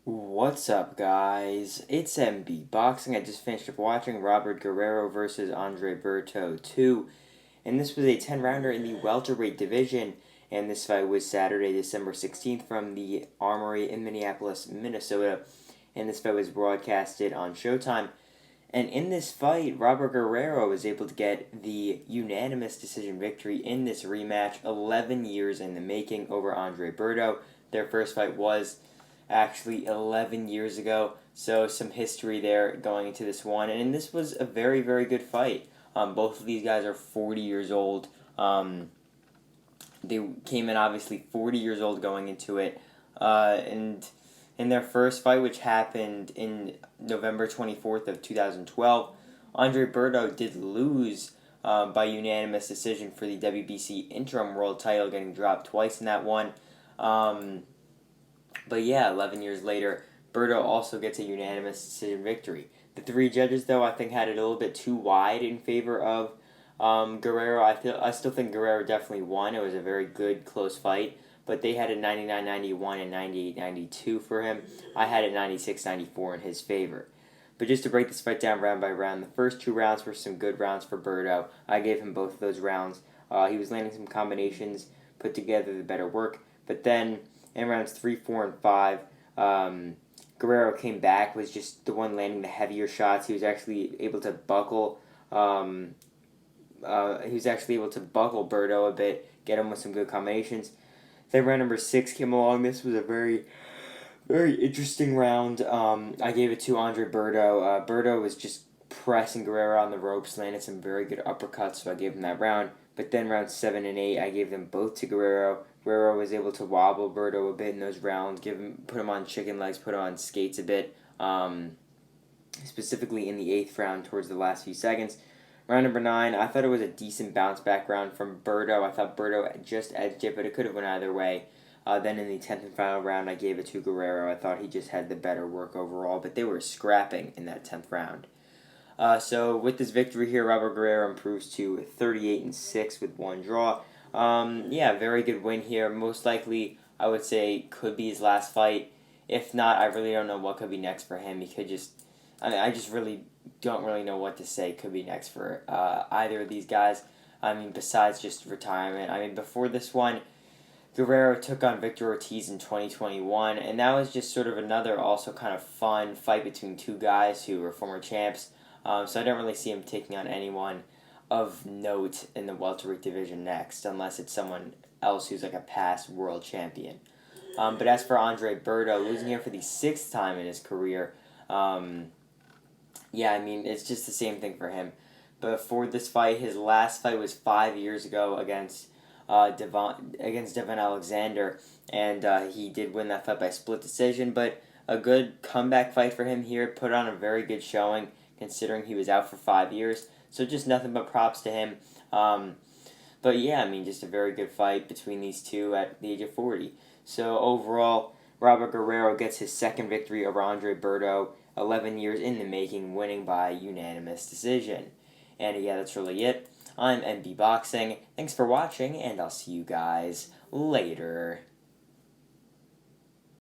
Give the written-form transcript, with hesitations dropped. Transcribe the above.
What's up, guys? It's MB Boxing. I just finished up watching Robert Guerrero versus Andre Berto 2, and this was a 10-rounder in the welterweight division, and this fight was Saturday, December 16th from the Armory in Minneapolis, Minnesota, and this fight was broadcasted on Showtime. And in this fight, Robert Guerrero was able to get the unanimous decision victory in this rematch, 11 years in the making, over Andre Berto. Their first fight was actually 11 years ago, so some history there going into this one. And this was a very, very good fight. Both of these guys are 40 years old. They came in obviously 40 years old going into it. And in their first fight, which happened in November 24th of 2012, Andre Berto did lose by unanimous decision for the WBC interim world title, getting dropped twice in that one. But yeah, 11 years later, Berto also gets a unanimous decision victory. The three judges, though, I think had it a little bit too wide in favor of Guerrero. I still think Guerrero definitely won. It was a very good, close fight. But they had a 99-91 and 98-92 for him. I had it 96-94 in his favor. But just to break this fight down round by round, the first two rounds were some good rounds for Berto. I gave him both of those rounds. He was landing some combinations, put together the better work. But then in rounds 3, 4, and 5, Guerrero came back, was just the one landing the heavier shots. He was actually able to buckle. Berto a bit, get him with some good combinations. Then round number 6 came along. This was a very, very interesting round. I gave it to Andre Berto. Berto was just pressing Guerrero on the ropes, landed some very good uppercuts, so I gave him that round. But then rounds 7 and 8, I gave them both to Guerrero. Guerrero was able to wobble Berto a bit in those rounds, put him on chicken legs, put him on skates a bit, specifically in the 8th round towards the last few seconds. Round number 9, I thought it was a decent bounce back round from Berto. I thought Berto just edged it, but it could have went either way. Then in the 10th and final round, I gave it to Guerrero. I thought he just had the better work overall, but they were scrapping in that 10th round. So with this victory here, Robert Guerrero improves to 38-6 with one draw. Very good win here. Most likely, I would say, could be his last fight. If not, I really don't know what could be next for him. He could just... I just really don't really know what to say could be next for either of these guys. Besides just retirement. Before this one, Guerrero took on Victor Ortiz in 2021, and that was just sort of another also kind of fun fight between two guys who were former champs. So I don't really see him taking on anyone of note in the welterweight division next, unless it's someone else who's like a past world champion. But as for Andre Berto, losing here for the 6th time in his career, it's just the same thing for him. But for this fight, his last fight was 5 years ago against Devon Alexander, and he did win that fight by split decision, but a good comeback fight for him here, put on a very good showing, considering he was out for 5 years. So just nothing but props to him. Just a very good fight between these two at the age of 40. So overall, Robert Guerrero gets his second victory over Andre Berto, 11 years in the making, winning by unanimous decision. And that's really it. I'm MB Boxing. Thanks for watching, and I'll see you guys later.